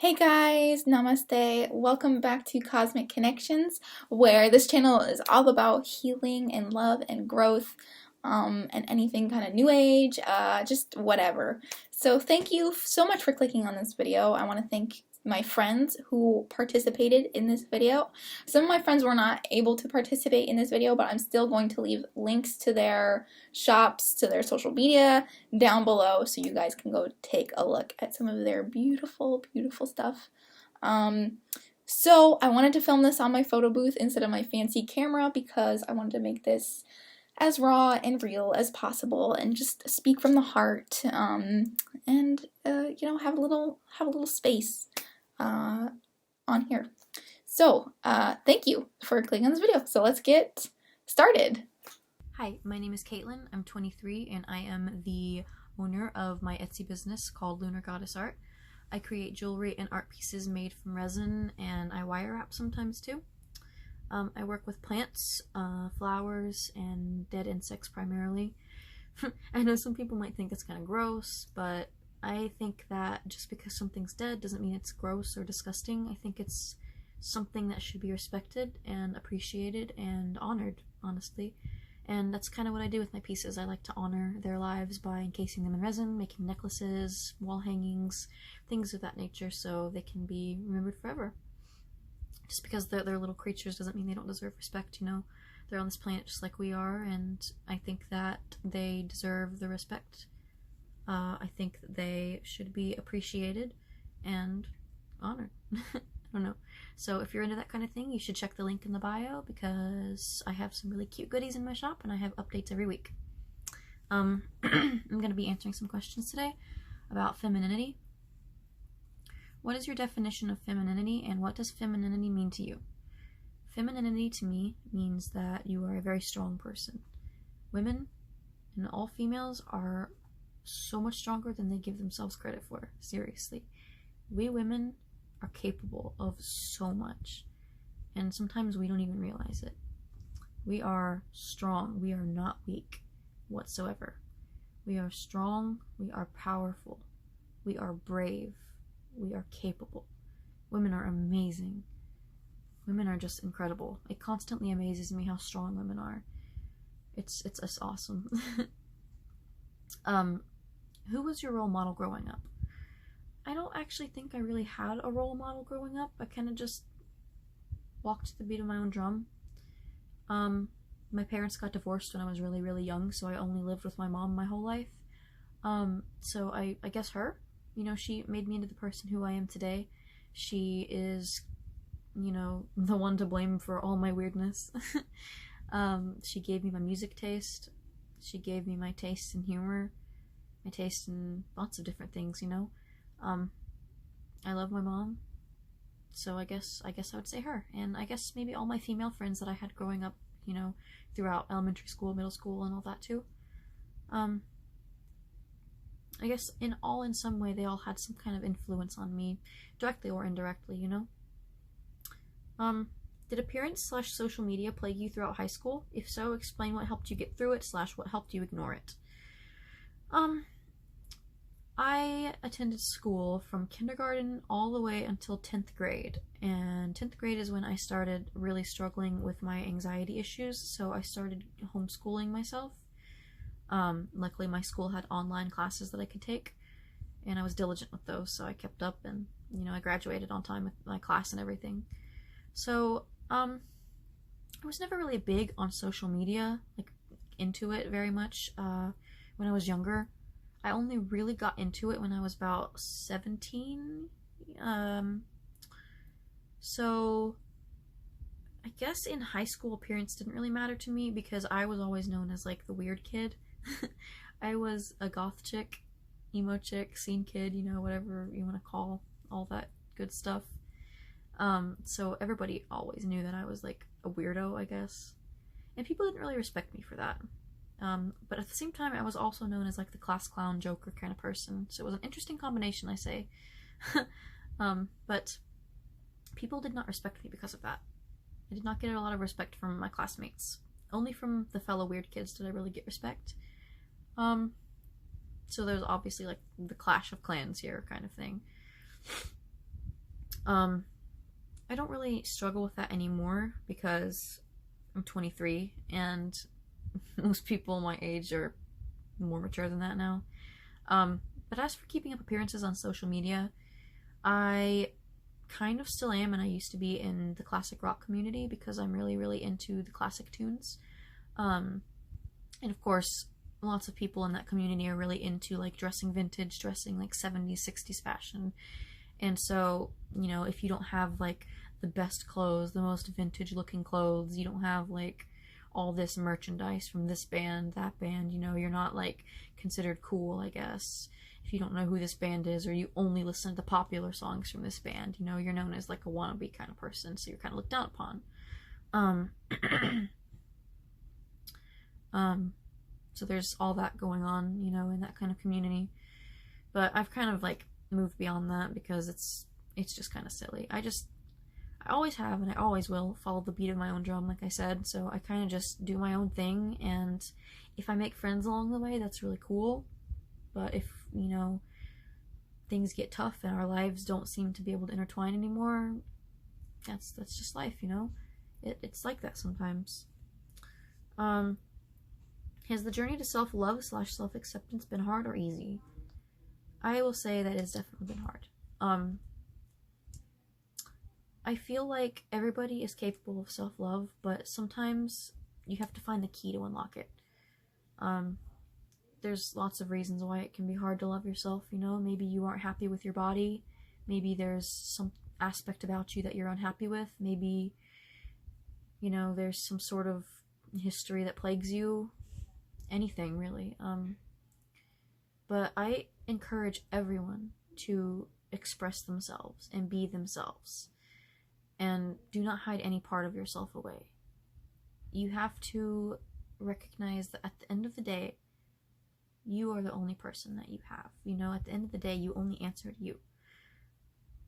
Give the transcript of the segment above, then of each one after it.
Hey guys, namaste. Welcome back to Cosmic Connections, where this channel is all about healing and love and growth, and anything kind of new age, just whatever. So thank you so much for clicking on this video. I want to thank my friends who participated in this video. Some of my friends were not able to participate in this video, but I'm still going to leave links to their shops, to their social media down below so you guys can go take a look at some of their beautiful, beautiful stuff. So I wanted to film this on my photo booth instead of my fancy camera because I wanted to make this as raw and real as possible and just speak from the heart, and you know, have a little space on here. So thank you for clicking on this video. So let's get started. Hi, my name is Caitlin. I'm 23 and I am the owner of my Etsy business called Lunar Goddess Art. I create jewelry and art pieces made from resin, and I wire wrap sometimes too. I work with plants, flowers, and dead insects primarily. I know some people might think it's kind of gross, but I think that just because something's dead doesn't mean it's gross or disgusting. I think it's something that should be respected and appreciated and honored, honestly. And that's kind of what I do with my pieces. I like to honor their lives by encasing them in resin, making necklaces, wall hangings, things of that nature, so they can be remembered forever. Just because they're little creatures doesn't mean they don't deserve respect, you know? They're on this planet just like we are, and I think that they deserve the respect. I think that they should be appreciated and honored. I don't know. So if you're into that kind of thing, you should check the link in the bio because I have some really cute goodies in my shop and I have updates every week. I'm going to be answering some questions today about femininity. What is your definition of femininity, and what does femininity mean to you? Femininity to me means that you are a very strong person. Women and all females are so much stronger than they give themselves credit for. Seriously. We women are capable of so much, and sometimes we don't even realize it. We are strong. We are not weak whatsoever. We are strong. We are powerful. We are brave. We are capable. Women are amazing. Women are just incredible. It constantly amazes me how strong women are. It's just awesome. Who was your role model growing up? I don't actually think I really had a role model growing up. I kind of just walked to the beat of my own drum. My parents got divorced when I was really, really young, so I only lived with my mom my whole life. So I guess her. You know, she made me into the person who I am today. She is, you know, the one to blame for all my weirdness. She gave me my music taste. She gave me my taste in humor. My taste in lots of different things, you know. I love my mom. So I guess I would say her. And I guess maybe all my female friends that I had growing up, you know, throughout elementary school, middle school, and all that too. I guess in some way they all had some kind of influence on me, directly or indirectly, you know? Did appearance/social media plague you throughout high school? If so, explain what helped you get through it / what helped you ignore it. I attended school from kindergarten all the way until 10th grade, and 10th grade is when I started really struggling with my anxiety issues, so I started homeschooling myself. Luckily my school had online classes that I could take, and I was diligent with those, so I kept up, and, you know, I graduated on time with my class and everything. So, I was never really big on social media, like, into it very much, when I was younger. I only really got into it when I was about 17, so I guess in high school appearance didn't really matter to me because I was always known as, like, the weird kid. I was a goth chick, emo chick, scene kid, you know, whatever you want to call all that good stuff. So everybody always knew that I was, like, a weirdo, I guess. And people didn't really respect me for that. But at the same time, I was also known as, like, the class clown joker kind of person. So it was an interesting combination, I say. But people did not respect me because of that. I did not get a lot of respect from my classmates. Only from the fellow weird kids did I really get respect. So there's obviously, like, the Clash of Clans here kind of thing. Um, I don't really struggle with that anymore because I'm 23 and most people my age are more mature than that now. But as for keeping up appearances on social media, I kind of still am, and I used to be in the classic rock community because I'm really, really into the classic tunes. Um, and of course, lots of people in that community are really into like dressing vintage, dressing like 70s, 60s fashion. And so, if you don't have like the best clothes, the most vintage looking clothes, you don't have like all this merchandise from this band, that band, you're not like considered cool, I guess. If you don't know who this band is, or you only listen to the popular songs from this band, you're known as like a wannabe kind of person, so you're kind of looked down upon. Um, so there's all that going on, in that kind of community. But I've kind of like moved beyond that because it's just kind of silly. I always have and I always will follow the beat of my own drum, like I said. So I kind of just do my own thing, and if I make friends along the way, that's really cool. But if things get tough and our lives don't seem to be able to intertwine anymore, that's just life, it's like that sometimes. um has the journey to self-love slash self-acceptance been hard or easy? I will say that it's definitely been hard. I feel like everybody is capable of self-love, but sometimes you have to find the key to unlock it. um there's lots of reasons why it can be hard to love yourself. Maybe you aren't happy with your body. Maybe there's some aspect about you that you're unhappy with. Maybe, there's some sort of history that plagues you. Anything, really. But I encourage everyone to express themselves and be themselves. And do not hide any part of yourself away. You have to recognize that at the end of the day, you are the only person that you have. At the end of the day, you only answer to you.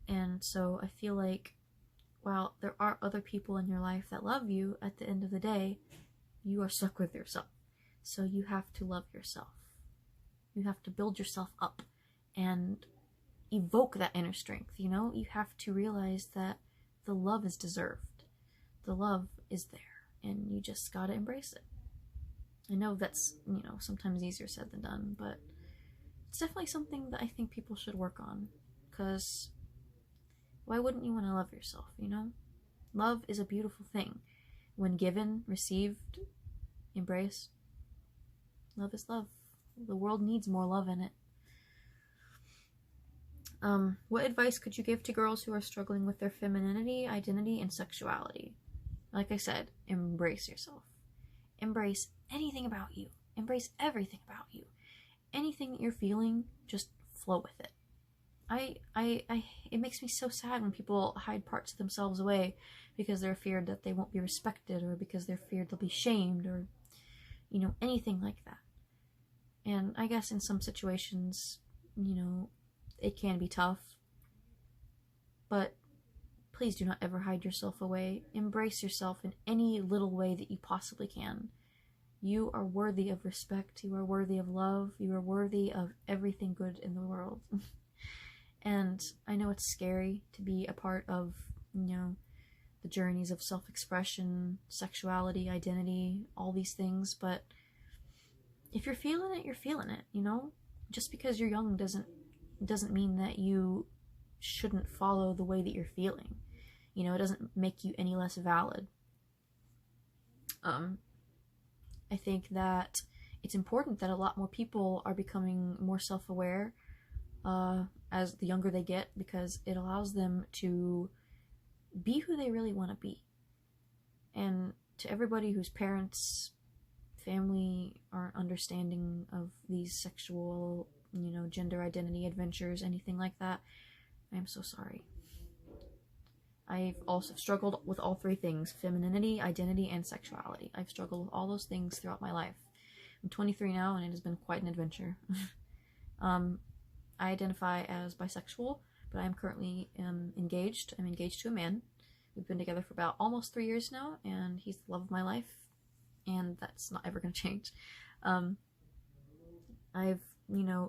And so I feel like while there are other people in your life that love you, at the end of the day, you are stuck with yourself. So you have to love yourself. You have to build yourself up and evoke that inner strength. You have to realize that the love is deserved. The love is there, and you just gotta embrace it. I know that's, sometimes easier said than done, but it's definitely something that I think people should work on. Because why wouldn't you want to love yourself, Love is a beautiful thing. When given, received, embraced, love is love. The world needs more love in it. What advice could you give to girls who are struggling with their femininity, identity, and sexuality? Like I said, embrace yourself. Embrace anything about you. Embrace everything about you. Anything that you're feeling, just flow with it. It makes me so sad when people hide parts of themselves away because they're feared that they won't be respected, or because they're feared they'll be shamed, or, anything like that. And I guess in some situations, it can be tough, but please do not ever hide yourself away. Embrace yourself in any little way that you possibly can. You are worthy of respect. You are worthy of love. You are worthy of everything good in the world. And I know it's scary to be a part of, the journeys of self-expression, sexuality, identity, all these things, but if you're feeling it, you're feeling it, Just because you're young doesn't mean that you shouldn't follow the way that you're feeling. It doesn't make you any less valid. I think that it's important that a lot more people are becoming more self-aware as the younger they get, because it allows them to be who they really want to be. And to everybody whose parents, family aren't understanding of these sexual, gender identity adventures, anything like that, I am so sorry. I've also struggled with all three things: femininity, identity, and sexuality. I've struggled with all those things throughout my life. I'm 23 now, and it has been quite an adventure. I identify as bisexual, but I am currently engaged. I'm engaged to a man. We've been together for about almost 3 years now, and he's the love of my life, and that's not ever going to change. I've,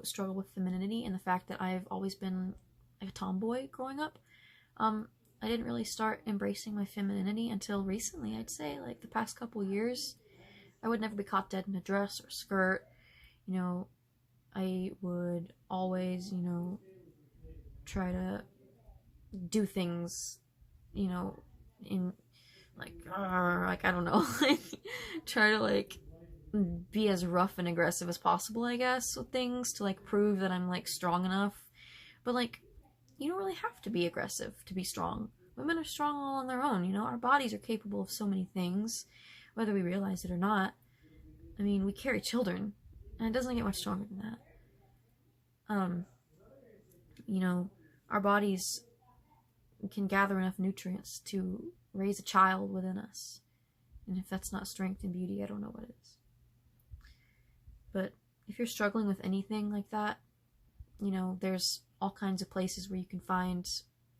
struggled with femininity and the fact that I've always been like a tomboy growing up. Um, I didn't really start embracing my femininity until recently, I'd say, like the past couple years. I would never be caught dead in a dress or skirt. You know, I would always, try to do things, you know, in like I don't know, like try to like be as rough and aggressive as possible, I guess, with things to like prove that I'm like strong enough. But like, you don't really have to be aggressive to be strong. Women are strong all on their own, our bodies are capable of so many things, whether we realize it or not. I mean, we carry children, and it doesn't get much stronger than that. Um, you know, our bodies can gather enough nutrients to raise a child within us. And if that's not strength and beauty, I don't know what is. But if you're struggling with anything like that, there's all kinds of places where you can find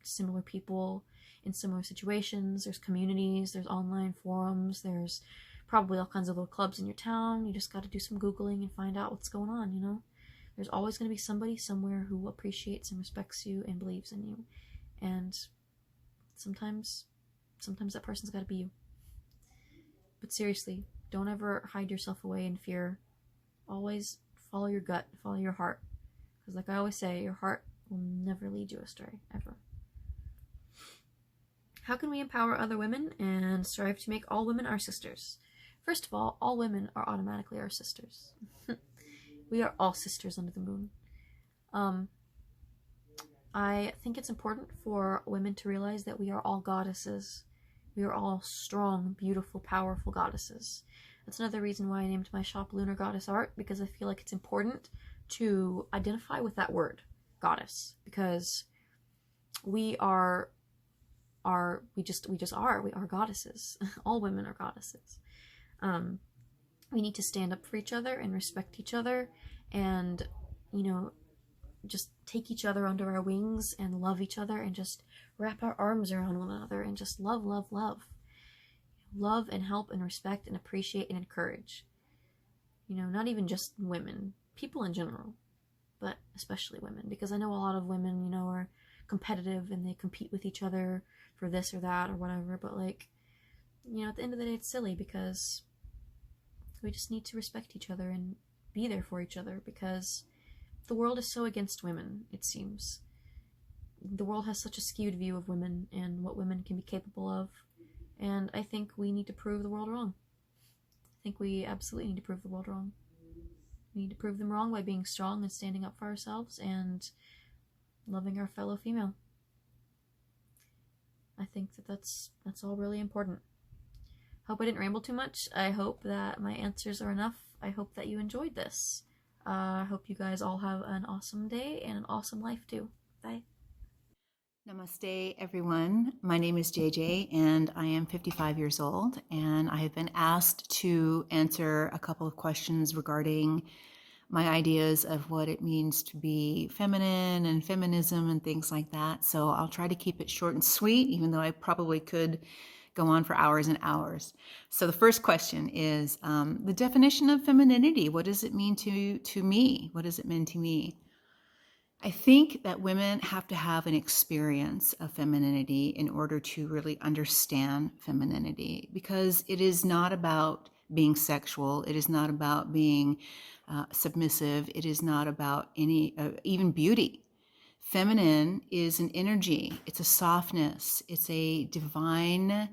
similar people in similar situations. There's communities, there's online forums, there's probably all kinds of little clubs in your town. You just got to do some Googling and find out what's going on. There's always going to be somebody somewhere who appreciates and respects you and believes in you. And sometimes that person's got to be you. But seriously, don't ever hide yourself away in fear. Always follow your gut, follow your heart. Because like I always say, your heart will never lead you astray, ever. How can we empower other women and strive to make all women our sisters? First of all women are automatically our sisters. We are all sisters under the moon. I think it's important for women to realize that we are all goddesses. We are all strong, beautiful, powerful goddesses. That's another reason why I named my shop Lunar Goddess Art, because I feel like it's important to identify with that word, goddess, because we are goddesses. All women are goddesses. We need to stand up for each other and respect each other, and just take each other under our wings and love each other and just wrap our arms around one another and just love and help and respect and appreciate and encourage. Not even just women, people in general, but especially women, because I know a lot of women, are competitive and they compete with each other for this or that or whatever, but like, at the end of the day, it's silly, because we just need to respect each other and be there for each other, because the world is so against women, it seems. The world has such a skewed view of women and what women can be capable of, and I think we need to prove the world wrong. I think we absolutely need to prove the world wrong. We need to prove them wrong by being strong and standing up for ourselves and loving our fellow female. I think that's all really important. Hope I didn't ramble too much. I hope that my answers are enough. I hope that you enjoyed this. I hope you guys all have an awesome day and an awesome life too. Bye. Namaste, everyone. My name is JJ, and I am 55 years old, and I have been asked to answer a couple of questions regarding my ideas of what it means to be feminine and feminism and things like that. So I'll try to keep it short and sweet, even though I probably could go on for hours and hours. So the first question is the definition of femininity. What does it mean to me? What does it mean to me? I think that women have to have an experience of femininity in order to really understand femininity, because it is not about being sexual. It is not about being submissive. It is not about any, even beauty. Feminine is an energy. It's a softness. It's a divine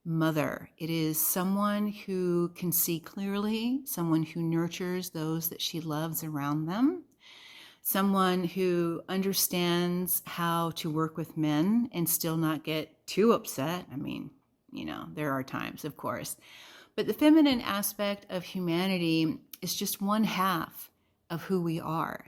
mother. It is someone who can see clearly, someone who nurtures those that she loves around them, someone who understands how to work with men and still not get too upset. I mean, there are times, of course. But the feminine aspect of humanity is just one half of who we are.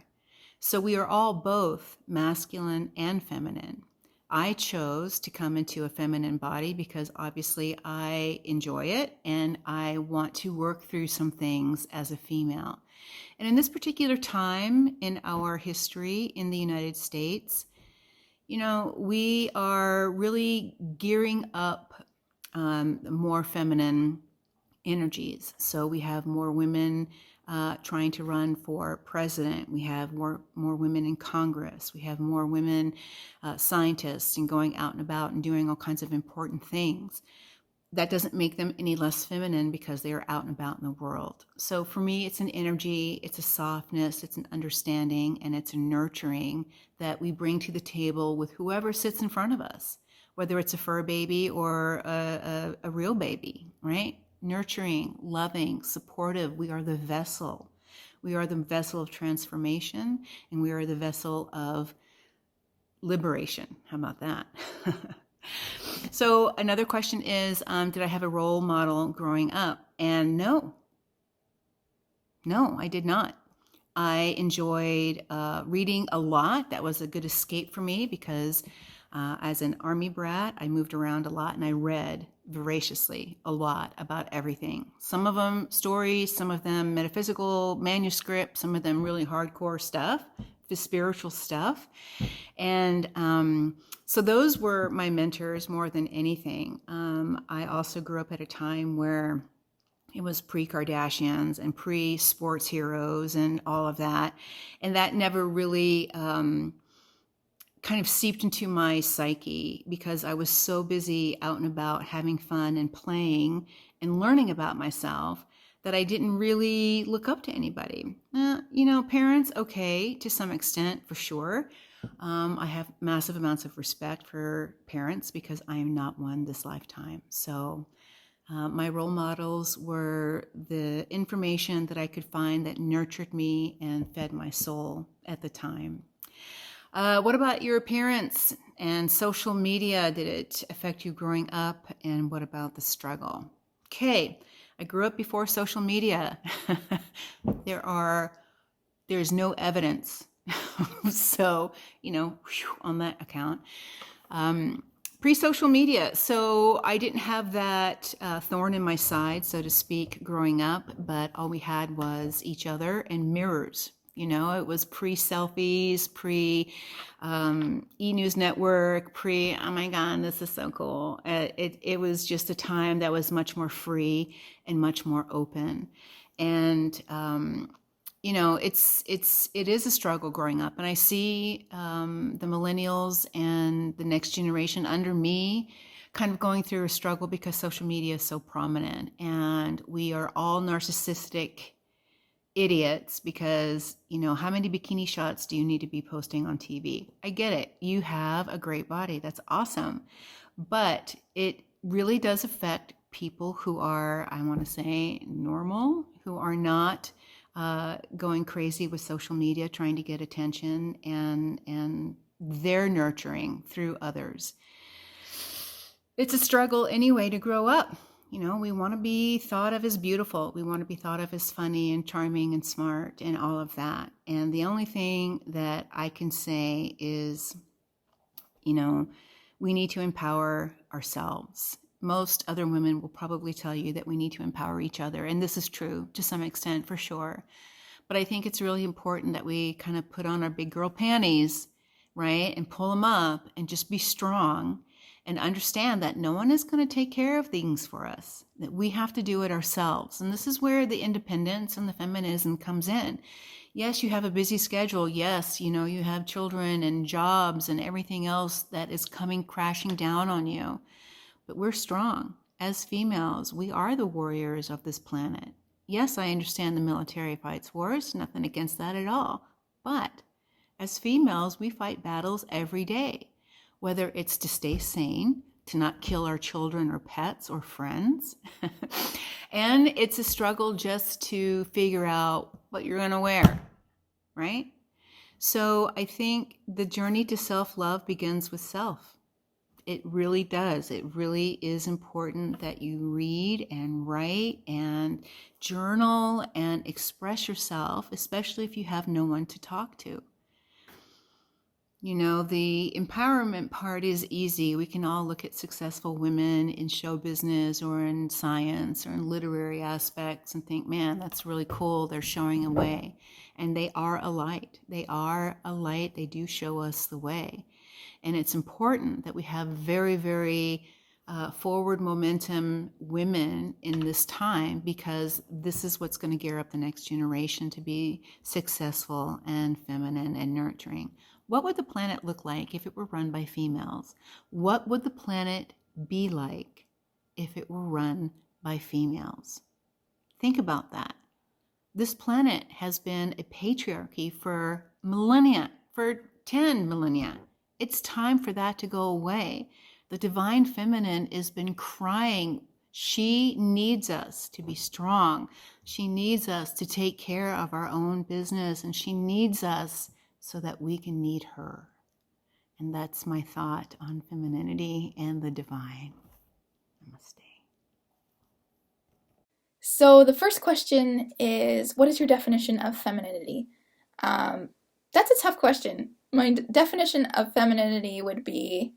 So we are all both masculine and feminine. I chose to come into a feminine body because obviously I enjoy it and I want to work through some things as a female. And in this particular time in our history in the United States, we are really gearing up more feminine energies. So we have more women trying to run for president. We have more women in Congress. We have more women scientists and going out and about and doing all kinds of important things. That doesn't make them any less feminine because they are out and about in the world. So for me, it's an energy, it's a softness, it's an understanding, and it's a nurturing that we bring to the table with whoever sits in front of us, whether it's a fur baby or a real baby, right? Nurturing, loving, supportive. We are the vessel. We are the vessel of transformation, and we are the vessel of liberation. How about that? So another question is, did I have a role model growing up? And no, I did not. I enjoyed reading a lot. That was a good escape for me because as an Army brat, I moved around a lot and I read voraciously a lot about everything. Some of them stories, some of them metaphysical manuscripts, some of them really hardcore stuff, the spiritual stuff. And so those were my mentors more than anything. I also grew up at a time where it was pre-Kardashians and pre-sports heroes and all of that. And that never really kind of seeped into my psyche because I was so busy out and about having fun and playing and learning about myself that I didn't really look up to anybody. Parents, okay, to some extent, for sure. I have massive amounts of respect for parents because I am not one this lifetime. So my role models were the information that I could find that nurtured me and fed my soul at the time. What about your appearance and social media? Did it affect you growing up? And what about the struggle? Okay, I grew up before social media. There's no evidence. So, on that account. Pre-social media. So I didn't have that thorn in my side, so to speak, growing up, but all we had was each other and mirrors. It was pre-selfies, e-news network, oh my God, this is so cool. It was just a time that was much more free and much more open. And, it is a struggle growing up. And I see the millennials and the next generation under me kind of going through a struggle because social media is so prominent. And we are all narcissistic idiots because, how many bikini shots do you need to be posting on TV? I get it. You have a great body. That's awesome. But it really does affect people who are, I want to say, normal, who are not going crazy with social media, trying to get attention and their nurturing through others. It's a struggle anyway to grow up. We want to be thought of as beautiful. We want to be thought of as funny and charming and smart and all of that. And the only thing that I can say is, we need to empower ourselves. Most other women will probably tell you that we need to empower each other. And this is true to some extent, for sure. But I think it's really important that we kind of put on our big girl panties, right? And pull them up and just be strong. And understand that no one is going to take care of things for us, that we have to do it ourselves. And this is where the independence and the feminism comes in. Yes, you have a busy schedule. Yes, you have children and jobs and everything else that is coming crashing down on you. But we're strong. As females, we are the warriors of this planet. Yes, I understand the military fights wars, nothing against that at all. But as females, we fight battles every day. Whether it's to stay sane, to not kill our children or pets or friends. And it's a struggle just to figure out what you're going to wear, right? So I think the journey to self-love begins with self. It really does. It really is important that you read and write and journal and express yourself, especially if you have no one to talk to. The empowerment part is easy. We can all look at successful women in show business or in science or in literary aspects and think, man, that's really cool. They're showing a way. And they are a light. They are a light. They do show us the way. And it's important that we have very, very forward momentum women in this time, because this is what's going to gear up the next generation to be successful and feminine and nurturing. What would the planet look like if it were run by females? What would the planet be like if it were run by females? Think about that. This planet has been a patriarchy for millennia, for 10 millennia. It's time for that to go away. The divine feminine has been crying. She needs us to be strong. She needs us to take care of our own business, and she needs us so that we can need her. And that's my thought on femininity and the divine. Namaste. So the first question is, what is your definition of femininity? That's a tough question. My definition of femininity would be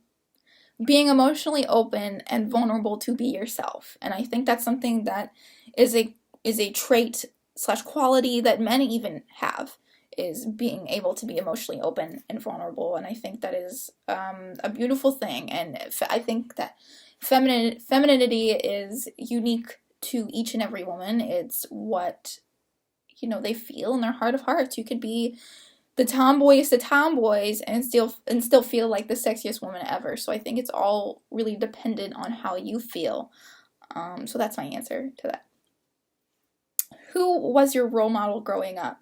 being emotionally open and vulnerable to be yourself. And I think that's something that is a trait / quality that men even have, is being able to be emotionally open and vulnerable. And I think that is a beautiful thing. And I think that femininity is unique to each and every woman. It's what, they feel in their heart of hearts. You could be the tomboys and still feel like the sexiest woman ever. So I think it's all really dependent on how you feel. So that's my answer to that. Who was your role model growing up?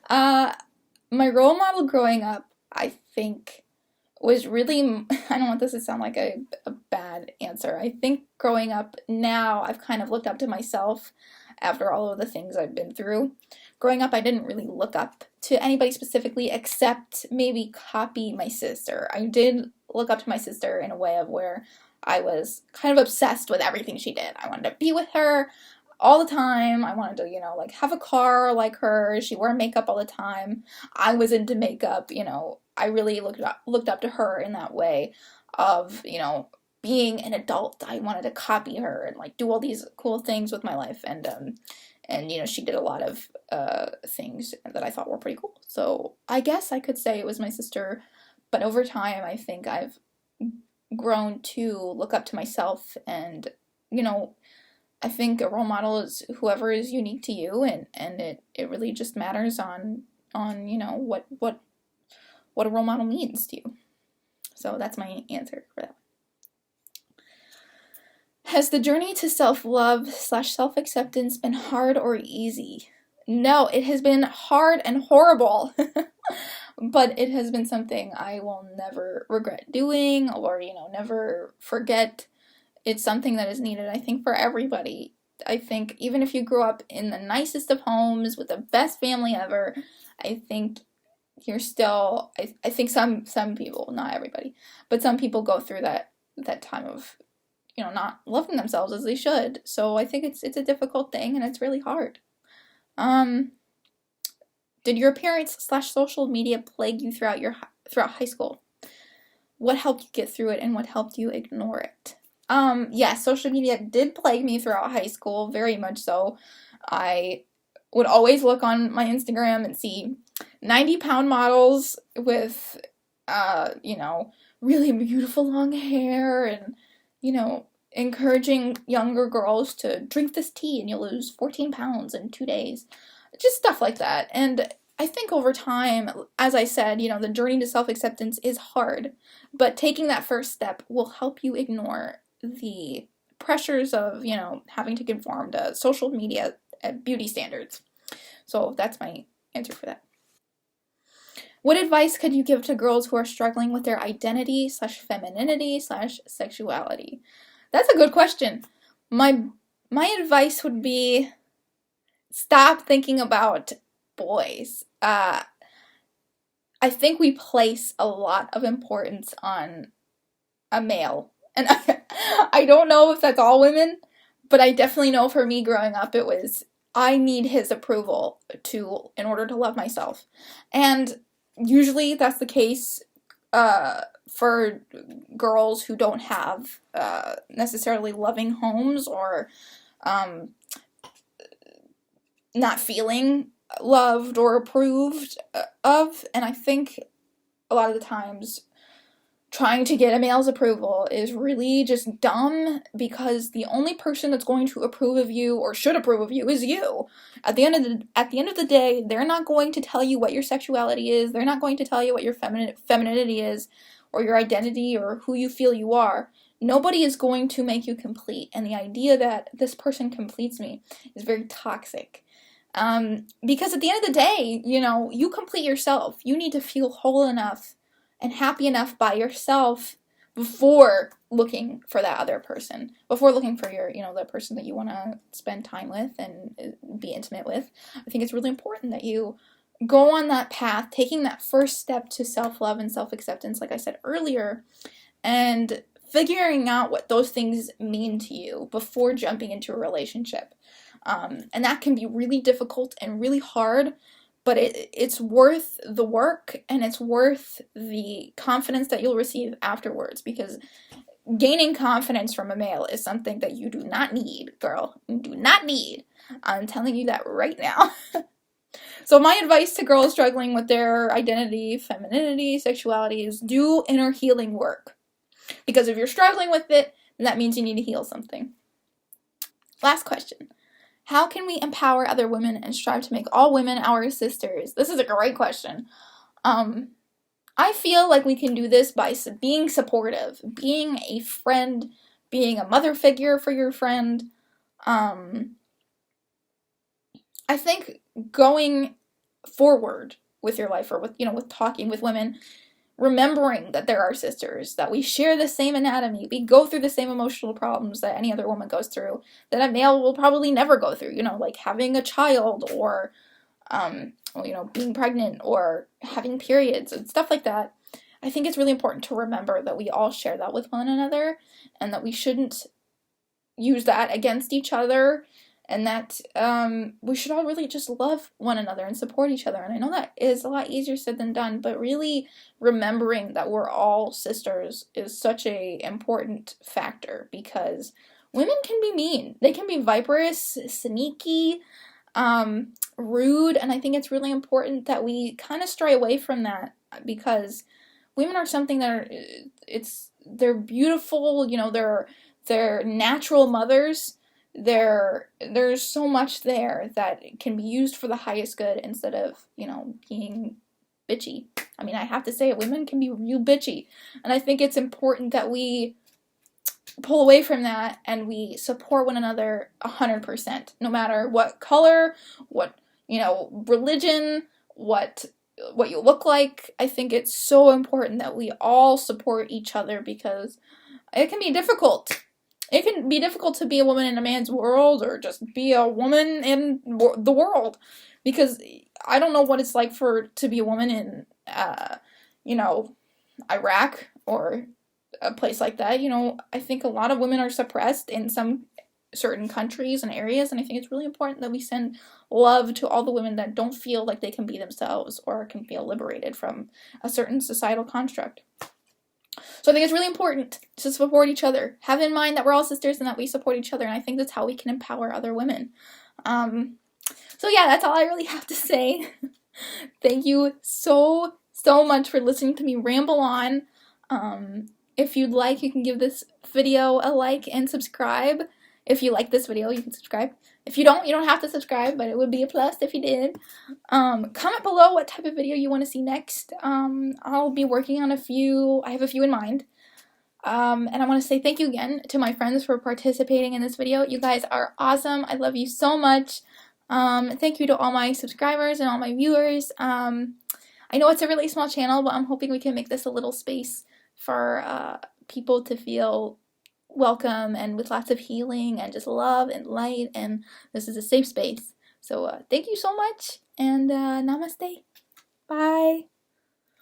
My role model growing up, I think, was really, I don't want this to sound like a bad answer. I think growing up now, I've kind of looked up to myself after all of the things I've been through. Growing up, I didn't really look up to anybody specifically, except maybe copy my sister. I did look up to my sister in a way of where I was kind of obsessed with everything she did. I wanted to be with her all the time. I wanted to, have a car like her. She wore makeup all the time. I was into makeup, I really looked up to her in that way of, being an adult. I wanted to copy her and do all these cool things with my life. And she did a lot of things that I thought were pretty cool. So I guess I could say it was my sister, but over time I think I've grown to look up to myself, and I think a role model is whoever is unique to you, and it really just matters on what a role model means to you. So that's my answer for that. Has the journey to self-love / self-acceptance been hard or easy? No, it has been hard and horrible. But it has been something I will never regret doing, or, never forget. It's something that is needed, I think, for everybody. I think even if you grew up in the nicest of homes with the best family ever, I think you're still, I think some people, not everybody, but some people go through that time of, not loving themselves as they should. So I think it's a difficult thing, and it's really hard. Did your appearance / social media plague you throughout high school? What helped you get through it, and what helped you ignore it? Yes, social media did plague me throughout high school, very much so. I would always look on my Instagram and see 90-pound models with, really beautiful long hair, and, encouraging younger girls to drink this tea and you'll lose 14 pounds in 2 days. Just stuff like that. And I think over time, as I said, the journey to self-acceptance is hard, but taking that first step will help you ignore the pressures of, having to conform to social media beauty standards. So that's my answer for that. What advice could you give to girls who are struggling with their identity / femininity / sexuality? That's a good question. My advice would be, stop thinking about boys. I think we place a lot of importance on a male. And I don't know if that's all women, but I definitely know for me growing up, it was, I need his approval in order to love myself. And usually that's the case for girls who don't have necessarily loving homes, or not feeling loved or approved of. And I think a lot of the times trying to get a male's approval is really just dumb, because the only person that's going to approve of you or should approve of you is you. At the end of the day, they're not going to tell you what your sexuality is. They're not going to tell you what your femininity is, or your identity, or who you feel you are. Nobody is going to make you complete, and the idea that this person completes me is very toxic. Because at the end of the day, you complete yourself. You need to feel whole enough and happy enough by yourself before looking for that other person, before looking for the person that you want to spend time with and be intimate with. I think it's really important that you go on that path, taking that first step to self-love and self-acceptance, like I said earlier, and figuring out what those things mean to you before jumping into a relationship. And that can be really difficult and really hard, but it's worth the work, and it's worth the confidence that you'll receive afterwards, because gaining confidence from a male is something that you do not need, girl. You do not need. I'm telling you that right now. So my advice to girls struggling with their identity, femininity, sexuality is do inner healing work. Because if you're struggling with it, then that means you need to heal something. Last question. How can we empower other women and strive to make all women our sisters? This is a great question. I feel like we can do this by being supportive, being a friend, being a mother figure for your friend. I think going forward with your life, or with talking with women, remembering that they're our sisters, that we share the same anatomy, we go through the same emotional problems that any other woman goes through, that a male will probably never go through, like having a child, or, being pregnant, or having periods, and stuff like that. I think it's really important to remember that we all share that with one another, and that we shouldn't use that against each other, and that we should all really just love one another and support each other. And I know that is a lot easier said than done, but really remembering that we're all sisters is such a important factor, because women can be mean. They can be viperous, sneaky, rude, and I think it's really important that we kind of stray away from that, because women are something that they're beautiful, they're natural mothers. There's so much there that can be used for the highest good, instead of, being bitchy. I mean, I have to say it, women can be real bitchy. And I think it's important that we pull away from that, and we support one another 100%, no matter what color, what, religion, what you look like. I think it's so important that we all support each other, because it can be difficult. It can be difficult to be a woman in a man's world, or just be a woman in the world, because I don't know what it's like to be a woman in, Iraq, or a place like that. I think a lot of women are suppressed in some certain countries and areas, and I think it's really important that we send love to all the women that don't feel like they can be themselves, or can feel liberated from a certain societal construct. So I think it's really important to support each other. Have in mind that we're all sisters, and that we support each other, and I think that's how we can empower other women. So yeah, that's all I really have to say. Thank you so much for listening to me ramble on. If you'd like, you can give this video a like and subscribe. If you like this video, you can subscribe. If you don't have to subscribe, but it would be a plus if you did. Comment below what type of video you want to see next. I'll be working on I have a few in mind. And I want to say thank you again to my friends for participating in this video. You guys are awesome. I love you so much. Thank you to all my subscribers and all my viewers. I know it's a really small channel, but I'm hoping we can make this a little space for people to feel welcome, and with lots of healing and just love and light, and this is a safe space. So thank you so much, and namaste. Bye.